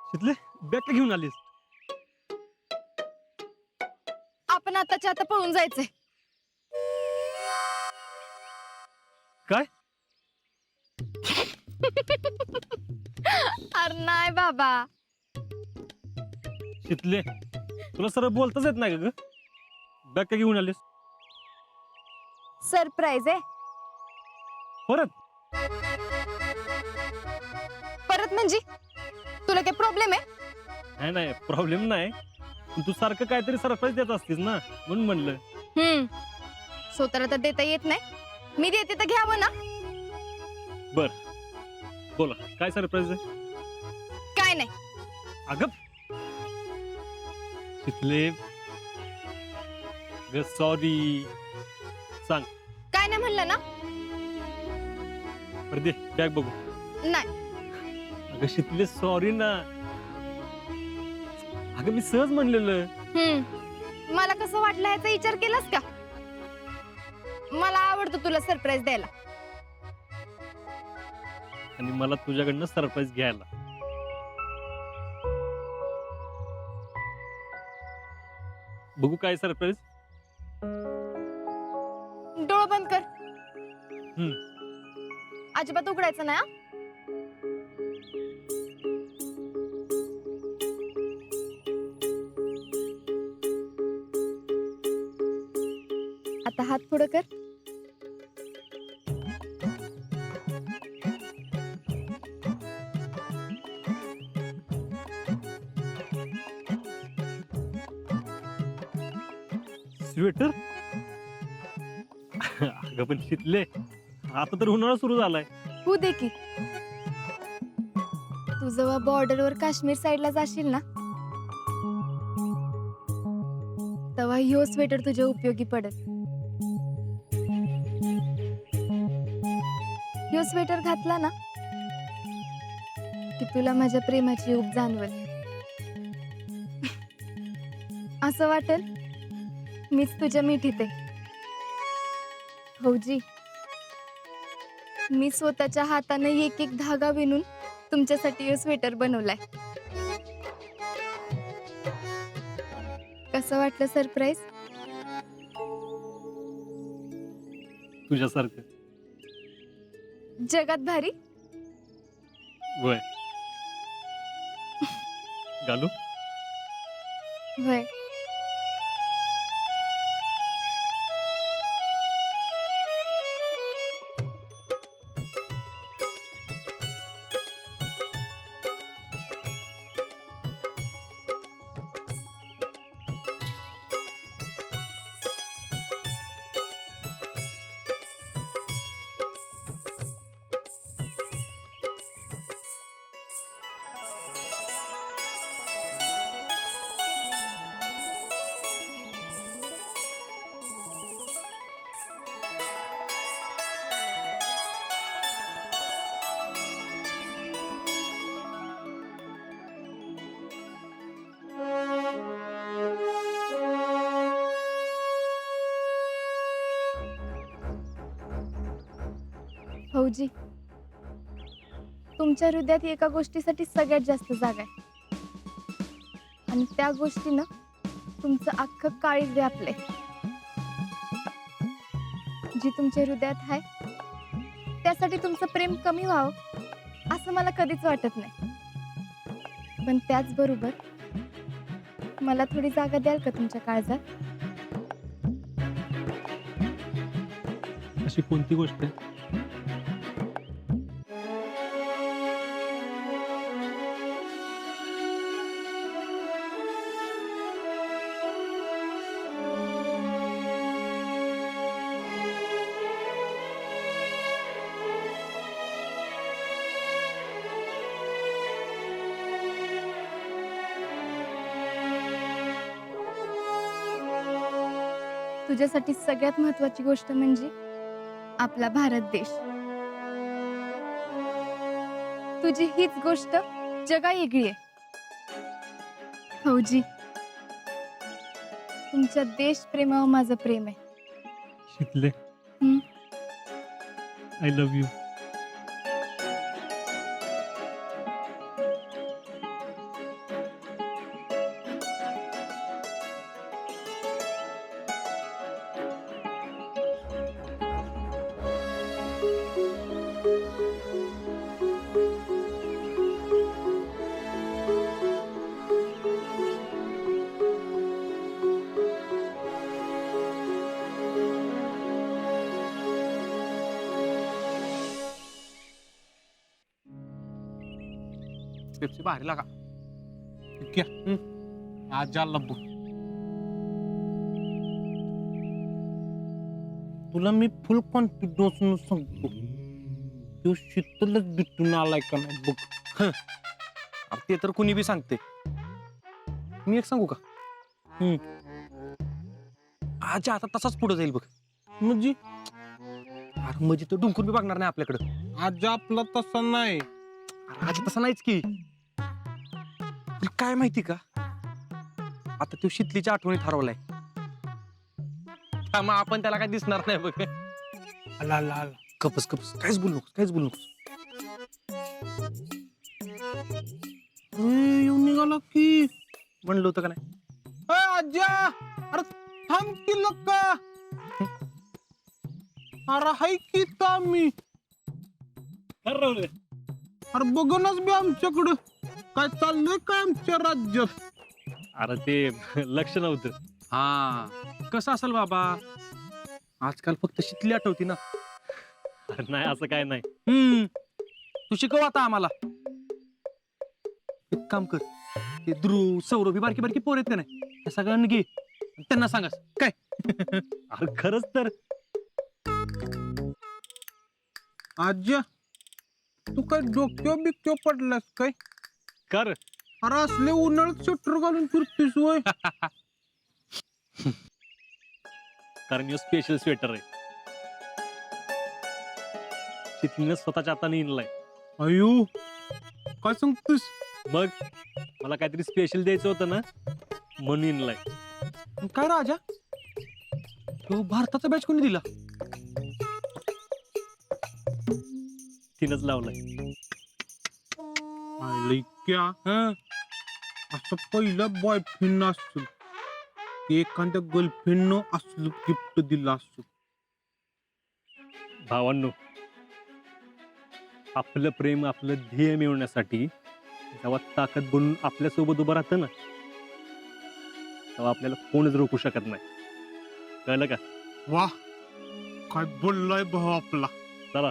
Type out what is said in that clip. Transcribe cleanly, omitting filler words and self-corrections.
शितले bag का घेऊन आलीस? आपण आताच्या आता पळून जायचंय. काय? अरे नाही बाबा. शितले तुला सरळ बोलताच येत नाही का ग? बॅग का घेऊन आलीस? सरप्राईज आहे. परत? परत म्हणजे तुला काही प्रॉब्लेम आहे? नाही नाही प्रॉब्लेम नाही, पण तू सारखं काहीतरी सरप्राईज देत असतीस ना, म्हणून म्हणलं. स्वतःला तर देता येत नाही, मी देते तर घ्यावं ना. बर बोला, काय सरप्राईज आहे? काय नाही. अगं शितले ग सॉरी, सांग. काय नाही म्हणलं ना. बरं दे बॅग बघू. नाही. अगं शितले सॉरी ना. अगं मी सहज म्हणलेलं. मला कसं वाटलं याचा विचार केलास का? मला आवडतं तुला सरप्राईज द्यायला. आणि मला तुझ्याकडनं सरप्राईज घ्यायला. बघू काय सरप्राईज. डोळं बंद कर. हम्म. अजिबात उघडायचं नाही. आता हात पुढं कर. स्वेटर? अगं पण शितले आता तर उन्हाळा सुरू झालाय. हो दे की. तू जेव्हा बॉर्डरवर काश्मीर साईडला जाशील ना, तेव्हा ह्यो स्वेटर तुझ्या उपयोगी पडेल. ह्यो स्वेटर घातला ना की तुला माझ्या प्रेमाची ऊब जाणवेल. असं वाटेल मीच तुझ्या मिठीत आहे. भाऊजी, मी स्वतःच्या हाताने एक एक धागा विणून तुमच्यासाठी हे स्वेटर बनवलाय. कसं वाटलं सरप्राईज? तुझ्यासारखं. जगात भारी. वय घालू? होय. भाऊजी, तुमच्या हृदयात एका गोष्टीसाठी सगळ्यात जास्त जागा आहे, आणि त्या गोष्टीनं तुमचं अख्खं काळीज व्यापलंय. जी तुमच्या हृदयात आहे त्यासाठी तुमचं प्रेम कमी व्हावं असं मला कधीच वाटत नाही. पण त्याचबरोबर मला थोडी जागा द्याल का तुमच्या काळजात? अशी कोणती गोष्ट आहे? तुझ्यासाठी सगळ्यात महत्वाची गोष्ट म्हणजे आपला भारत देश. तुझी हीच गोष्ट जगावेगळी आहे. भाऊजी, तुमच्या देश प्रेमावर माझं प्रेम आहे. शितले, हं? I love you. पेप्सी भारी लागा. आज बघ तुला मी फुल कॉन्फिडन्स सांगतो तो शीतलच भेटून आलाय का नाही बघ. अरे ते तर कुणी बी सांगते. मी एक सांगू का? आज आता तसाच पुढे जाईल बघ. म्हणजे अरे म्हणजे तो डुंकून बी बघणार नाही आपल्याकडं. आज आपला तसा नाही. अरे आज तसा नाहीच की. तुला काय माहिती का, आता तो शीतलीच्या आठवणी ठरवलाय. त्यामुळे आपण त्याला काय दिसणार नाही बघ. आला आला आला. कपस कपस काहीच बोलू नकोस, काहीच बोलू नकोस. येऊन निघाला की म्हणलं होतं का नाही. आज्या अरे थांब की लोक. अरे हाय की मी. अरे बघूनच बी आमच्याकडं काय चाललंय काय आमच्या राज्यात. अरे ते लक्ष नव्हतं. हा कसं असेल बाबा, आजकाल फक्त शीतली आठवती ना. अरे नाही असं काय नाही. तू शिकव आता आम्हाला. एक काम कर, ते ध्रुव सौरभी बारकी बारकी पोर आहेत का नाही, त्या सगळ्यांना घे आणि त्यांना सांगास काय. अरे खरंच तर. आज्या तू काय डोक्यावर बिक्यो पडलास काय? कर. अरे असले उन्हाळ्यात स्वेटर घालून फिरतीस वय. कारण यो स्पेशल स्वेटर आहे. शीतलीनं स्वतःच्या हाताने इनलाय. अयो काय सांगतोस? मग मला काहीतरी स्पेशल द्यायचं होतं ना, म्हणून इनलाय. काय राजा, तो भारताचा बॅच कोणी दिला? तिनंच लावलाय. क्या असं पहिलं बॉयफ्रेंड असतो की एखाद्या गर्लफ्रेंडनं असलं गिफ्ट दिलं असतं. भावांनो, आपलं प्रेम आपलं ध्येय मिळवण्यासाठी जेव्हा ताकद बनून आपल्या सोबत उभं राहतं ना, तेव्हा आपल्याला कोणच रोखू शकत नाही. कळलं का? वाह काय बोललाय भाऊ आपला. चला